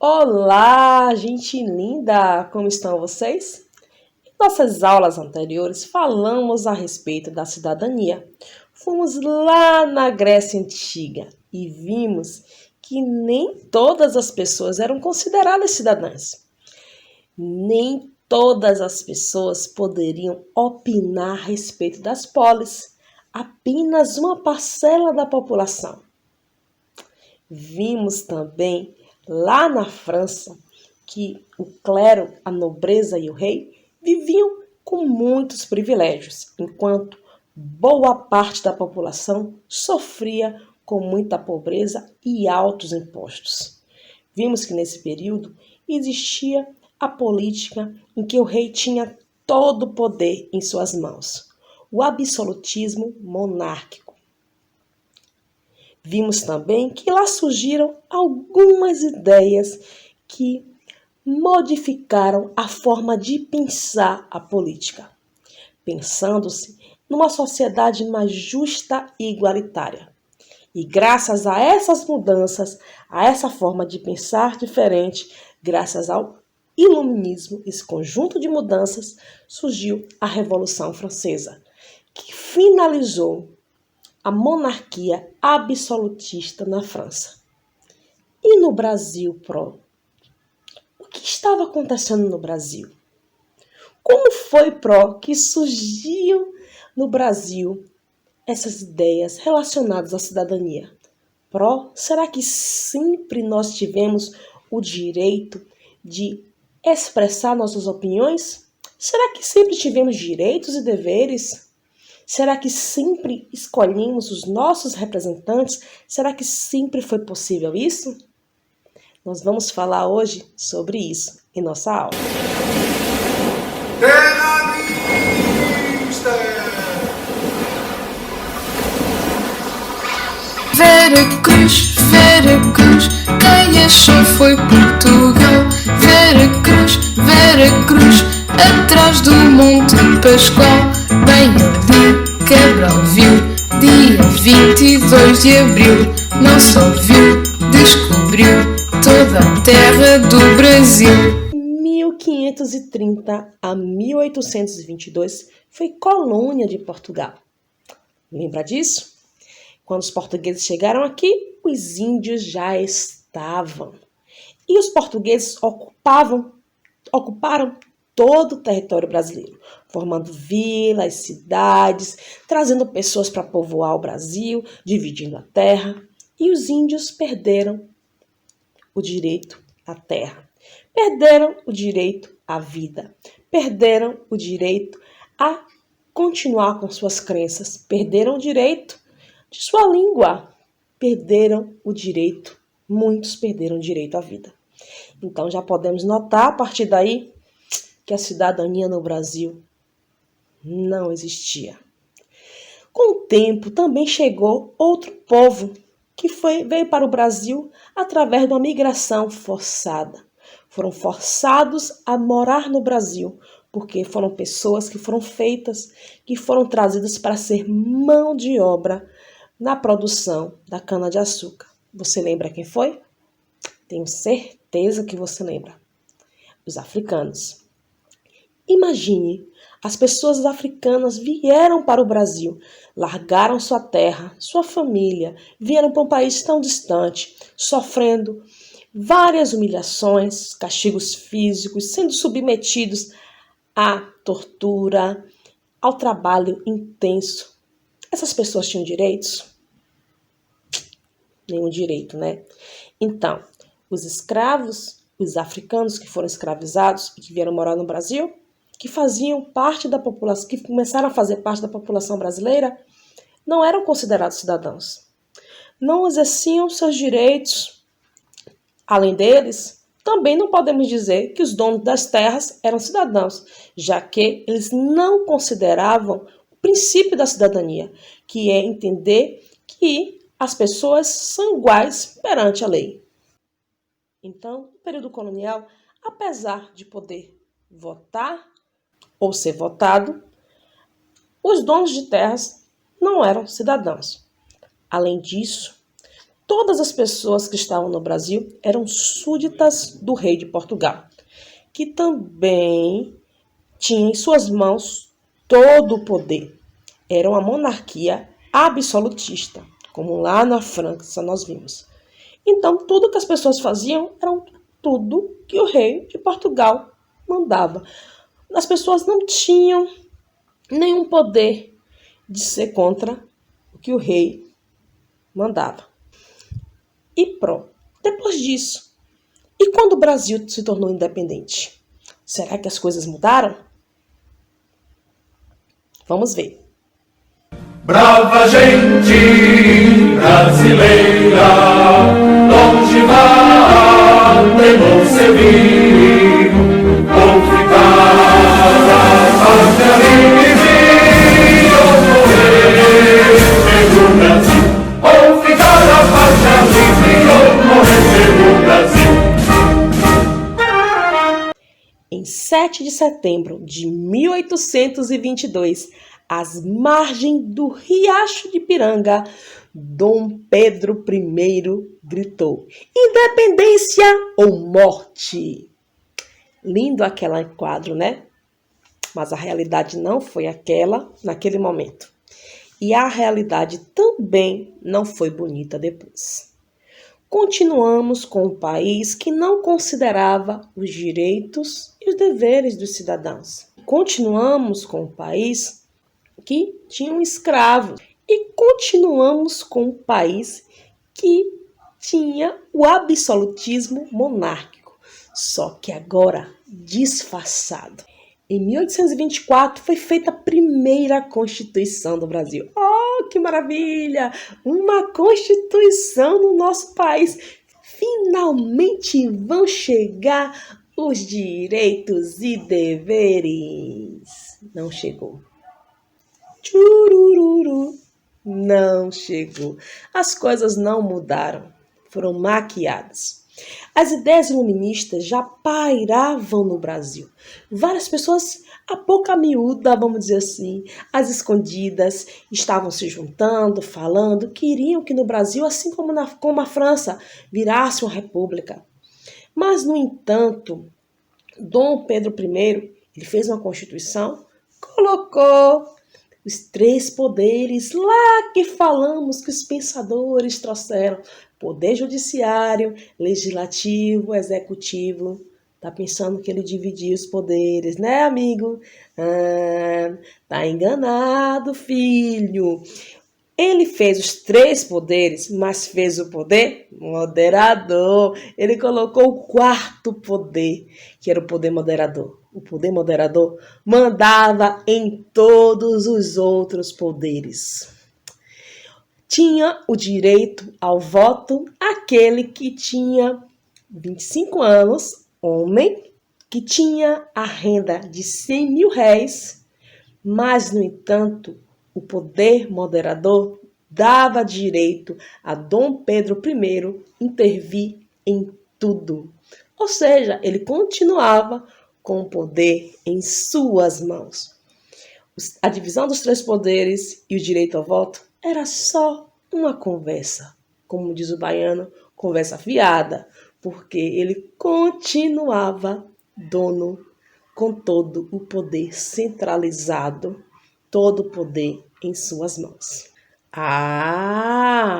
Olá, gente linda! Como estão vocês? Em nossas aulas anteriores, falamos a respeito da cidadania. Fomos lá na Grécia Antiga e vimos que nem todas as pessoas eram consideradas cidadãs. Nem todas as pessoas poderiam opinar a respeito das polis. Apenas uma parcela da população. Vimos também lá na França que o clero, a nobreza e o rei viviam com muitos privilégios, enquanto boa parte da população sofria com muita pobreza e altos impostos. Vimos que nesse período existia a política em que o rei tinha todo o poder em suas mãos, o absolutismo monárquico. Vimos também que lá surgiram algumas ideias que modificaram a forma de pensar a política, pensando-se numa sociedade mais justa e igualitária. E graças a essas mudanças, a essa forma de pensar diferente, graças ao iluminismo, esse conjunto de mudanças, surgiu a Revolução Francesa, que finalizou a monarquia absolutista na França. E no Brasil, o que estava acontecendo no Brasil? Como foi, que surgiu no Brasil essas ideias relacionadas à cidadania? Será que sempre nós tivemos o direito de expressar nossas opiniões? Será que sempre tivemos direitos e deveres? Será que sempre escolhemos os nossos representantes? Será que sempre foi possível isso? Nós vamos falar hoje sobre isso em nossa aula. Veracruz, Veracruz, quem achou foi Portugal. Veracruz, Veracruz, atrás do Monte Pascoal. Bem ali, Cabral viu, dia 22 de abril. Não só viu, descobriu toda a terra do Brasil. 1530 a 1822 foi colônia de Portugal. Lembra disso? Quando os portugueses chegaram aqui, os índios já estavam. E os portugueses ocuparam todo o território brasileiro, formando vilas, cidades, trazendo pessoas para povoar o Brasil, dividindo a terra. E os índios perderam o direito à terra, perderam o direito à vida, perderam o direito a continuar com suas crenças, perderam o direito de sua língua, perderam o direito, muitos perderam o direito à vida. Então já podemos notar a partir daí que a cidadania no Brasil não existia. Com o tempo também chegou outro povo que veio para o Brasil através de uma migração forçada. Foram forçados a morar no Brasil, porque foram pessoas que foram feitas, que foram trazidas para ser mão de obra na produção da cana-de-açúcar. Você lembra quem foi? Tenho certeza que você lembra. Os africanos. Imagine, as pessoas africanas vieram para o Brasil, largaram sua terra, sua família, vieram para um país tão distante, sofrendo várias humilhações, castigos físicos, sendo submetidos à tortura, ao trabalho intenso. Essas pessoas tinham direitos? Nenhum direito, né? Então, os escravos, os africanos que foram escravizados e que vieram morar no Brasil, que faziam parte da população, que começaram a fazer parte da população brasileira, não eram considerados cidadãos. Não exerciam seus direitos. Além deles, também não podemos dizer que os donos das terras eram cidadãos, já que eles não consideravam o princípio da cidadania, que é entender que as pessoas são iguais perante a lei. Então, no período colonial, apesar de poder votar ou ser votado, os donos de terras não eram cidadãos. Além disso, Todas as pessoas que estavam no Brasil eram súditas do rei de Portugal, que também tinha em suas mãos todo o poder. Era uma monarquia absolutista, como lá na França nós vimos. Então, tudo que as pessoas faziam era tudo que o rei de Portugal mandava. As pessoas não tinham nenhum poder de ser contra o que o rei mandava. E pronto. Depois disso, e quando o Brasil se tornou independente? Será que as coisas mudaram? Vamos ver. Brava gente brasileira, longe vá, temor servir, ou ficar a pátria livre, ou morrer pelo Brasil, ou ficar a pátria livre, ou morrer pelo Brasil. Em 7 de setembro de 1822, às margens do Riacho de Ipiranga, Dom Pedro I gritou: independência ou morte! Lindo aquele quadro, né? Mas a realidade não foi aquela naquele momento. E a realidade também não foi bonita depois. Continuamos com um país que não considerava os direitos e os deveres dos cidadãos. Continuamos com um país que tinham escravos. E continuamos com um país que tinha o absolutismo monárquico, só que agora disfarçado. Em 1824 foi feita a primeira Constituição do Brasil. Oh, que maravilha! Uma Constituição no nosso país. Finalmente vão chegar os direitos e deveres. Não chegou. Tchurururu, não chegou. As coisas não mudaram, foram maquiadas. As ideias iluministas já pairavam no Brasil. Várias pessoas, a boca miúda, vamos dizer assim, as escondidas, estavam se juntando, falando, queriam que no Brasil, assim como a França, virasse uma república. Mas, no entanto, Dom Pedro I, ele fez uma Constituição, colocou os 3 poderes lá que falamos que os pensadores trouxeram. Poder judiciário, legislativo, executivo. Tá pensando que ele dividia os poderes, né, amigo? Tá enganado, filho. Ele fez os 3 poderes, mas fez o poder moderador. Ele colocou o 4º poder, que era o poder moderador. O poder moderador mandava em todos os outros poderes. Tinha o direito ao voto aquele que tinha 25 anos, homem, que tinha a renda de 100 mil réis, mas, no entanto, o poder moderador dava direito a Dom Pedro I intervir em tudo. Ou seja, ele continuava com o poder em suas mãos. A divisão dos 3 poderes e o direito ao voto era só uma conversa. Como diz o baiano, conversa fiada, porque ele continuava dono com todo o poder centralizado, todo o poder em suas mãos.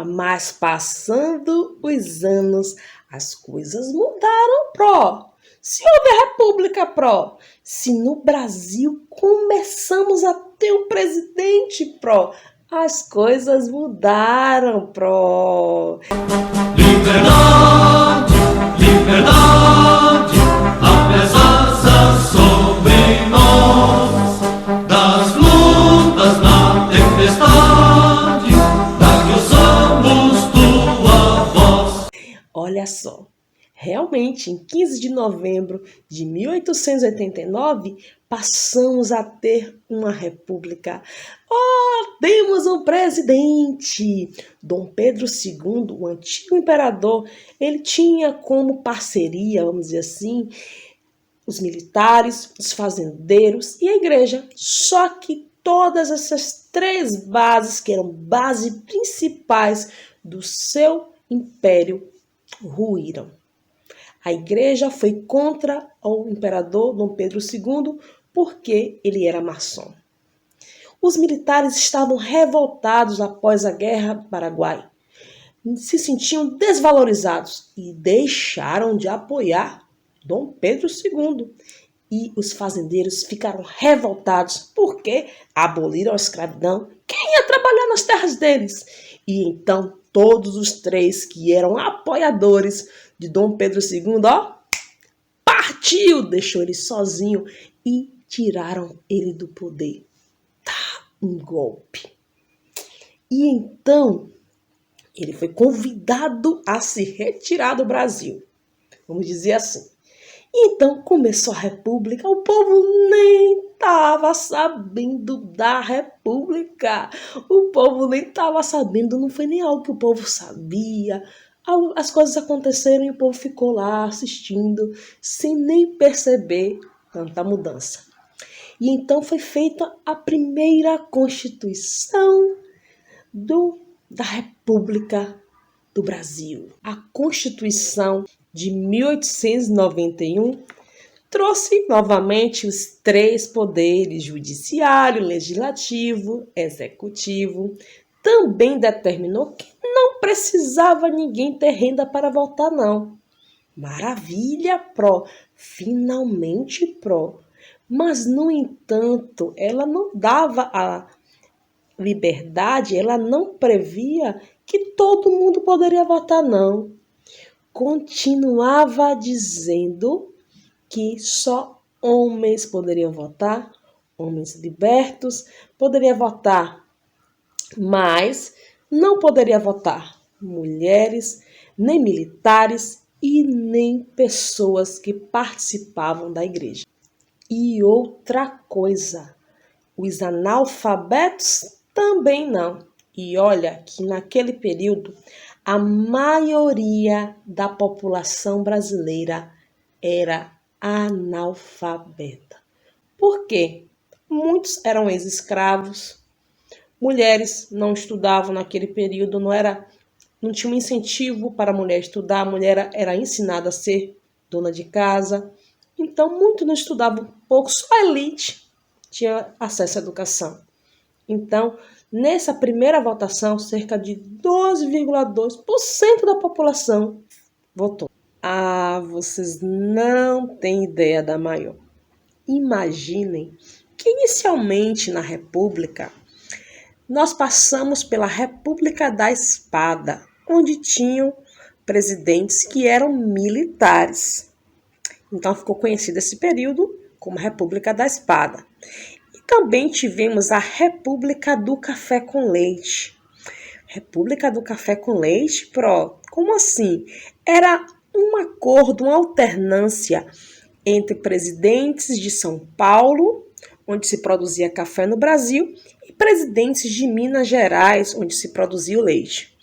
Mas passando os anos, as coisas mudaram, pró. Se houve a república, pró. Se no Brasil começamos a ter um presidente, pró. As coisas mudaram, pró. Liberdade, liberdade, a pesar sobre nós, das lutas na tempestade, da que usamos tua voz. Olha só, realmente, em 15 de novembro de 1889, passamos a ter uma república. Oh, temos um presidente! Dom Pedro II, o antigo imperador, ele tinha como parceria, vamos dizer assim, os militares, os fazendeiros e a igreja. Só que todas essas 3 bases, que eram bases principais do seu império ruíram. A igreja foi contra o imperador Dom Pedro II porque ele era maçom. Os militares estavam revoltados após a Guerra do Paraguai. Se sentiam desvalorizados e deixaram de apoiar Dom Pedro II. E os fazendeiros ficaram revoltados porque aboliram a escravidão. Quem ia trabalhar nas terras deles? E então todos os três que eram apoiadores de Dom Pedro II, partiu, deixou ele sozinho e tiraram ele do poder. Um golpe. E então ele foi convidado a se retirar do Brasil. Vamos dizer assim. Então começou a República, o povo nem estava sabendo da República. O povo nem estava sabendo, não foi nem algo que o povo sabia. As coisas aconteceram e o povo ficou lá assistindo, sem nem perceber tanta mudança. E então foi feita a primeira Constituição da República do Brasil. A Constituição de 1891 trouxe novamente os três poderes, judiciário, legislativo, executivo. Também determinou que não precisava ninguém ter renda para votar, não. Maravilha, pró, finalmente pró. Mas, no entanto, ela não dava a liberdade, ela não previa que todo mundo poderia votar, não. Continuava dizendo que só homens poderiam votar, homens libertos poderiam votar, mas não poderia votar mulheres, nem militares e nem pessoas que participavam da igreja. E outra coisa, os analfabetos também não. E olha que naquele período a maioria da população brasileira era analfabeta. Por quê? Muitos eram ex-escravos, mulheres não estudavam naquele período, não tinha um incentivo para a mulher estudar, a mulher era ensinada a ser dona de casa. Então, muitos não estudavam, pouco, só a elite tinha acesso à educação. Então, nessa primeira votação, cerca de 12,2% da população votou. Vocês não têm ideia da maior. Imaginem que inicialmente na República, nós passamos pela República da Espada, onde tinham presidentes que eram militares. Então ficou conhecido esse período como República da Espada. E também tivemos a República do Café com Leite. República do Café com Leite, pró? Como assim? Era um acordo, uma alternância entre presidentes de São Paulo, onde se produzia café no Brasil, e presidentes de Minas Gerais, onde se produzia o leite.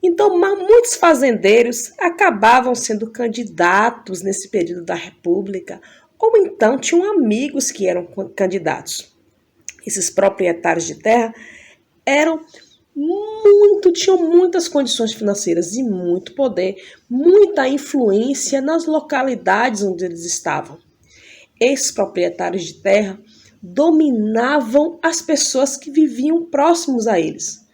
Então, muitos fazendeiros acabavam sendo candidatos nesse período da República, ou então tinham amigos que eram candidatos. Esses proprietários de terra tinham muitas condições financeiras e muito poder, muita influência nas localidades onde eles estavam. Esses proprietários de terra dominavam as pessoas que viviam próximos a eles.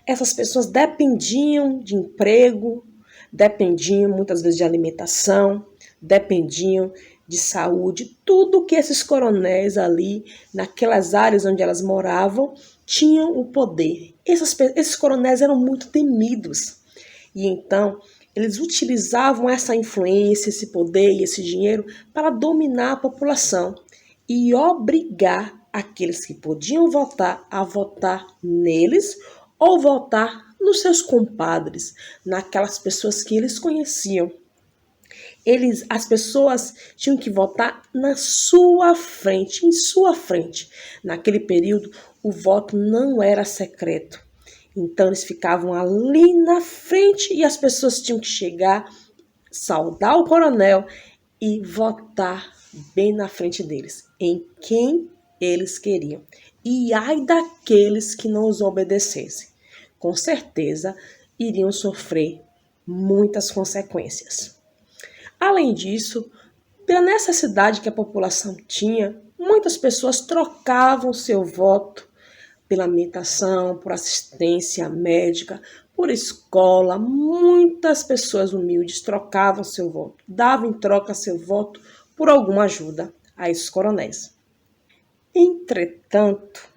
Essas pessoas dependiam de emprego, dependiam muitas vezes de alimentação, dependiam de saúde, tudo que esses coronéis ali, naquelas áreas onde elas moravam, tinham o poder. Esses coronéis eram muito temidos. E então, eles utilizavam essa influência, esse poder e esse dinheiro para dominar a população e obrigar aqueles que podiam votar a votar neles ou votar nos seus compadres, naquelas pessoas que eles conheciam. As pessoas tinham que votar na sua frente, em sua frente. Naquele período, o voto não era secreto. Então, eles ficavam ali na frente e as pessoas tinham que chegar, saudar o coronel e votar bem na frente deles, em quem eles queriam. E ai daqueles que não os obedecessem. Com certeza, iriam sofrer muitas consequências. Além disso, pela necessidade que a população tinha, muitas pessoas trocavam seu voto pela alimentação, por assistência médica, por escola. Muitas pessoas humildes trocavam seu voto, davam em troca seu voto por alguma ajuda a esses coronéis. Entretanto,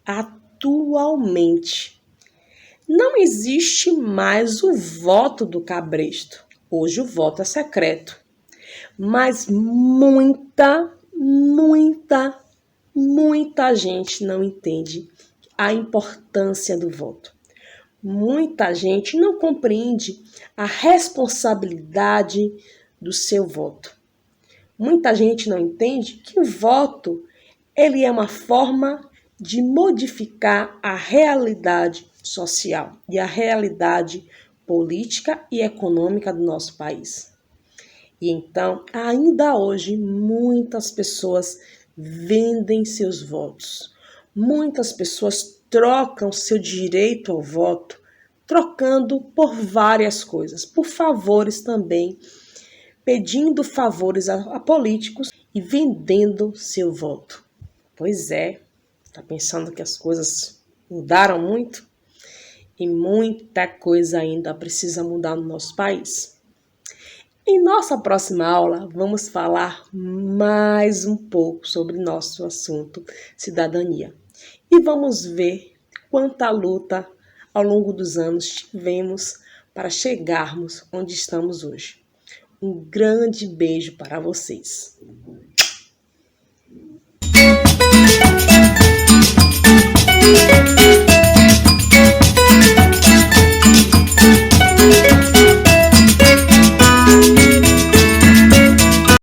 atualmente, não existe mais o voto do cabresto. Hoje o voto é secreto. Mas muita gente não entende a importância do voto. Muita gente não compreende a responsabilidade do seu voto. Muita gente não entende que o voto ele é uma forma de modificar a realidade social e a realidade política e econômica do nosso país. E então, ainda hoje, muitas pessoas vendem seus votos. Muitas pessoas trocam seu direito ao voto, trocando por várias coisas, por favores também, pedindo favores a políticos e vendendo seu voto. Pois é, está pensando que as coisas mudaram muito? E muita coisa ainda precisa mudar no nosso país. Em nossa próxima aula, vamos falar mais um pouco sobre nosso assunto cidadania. E vamos ver quanta luta ao longo dos anos tivemos para chegarmos onde estamos hoje. Um grande beijo para vocês.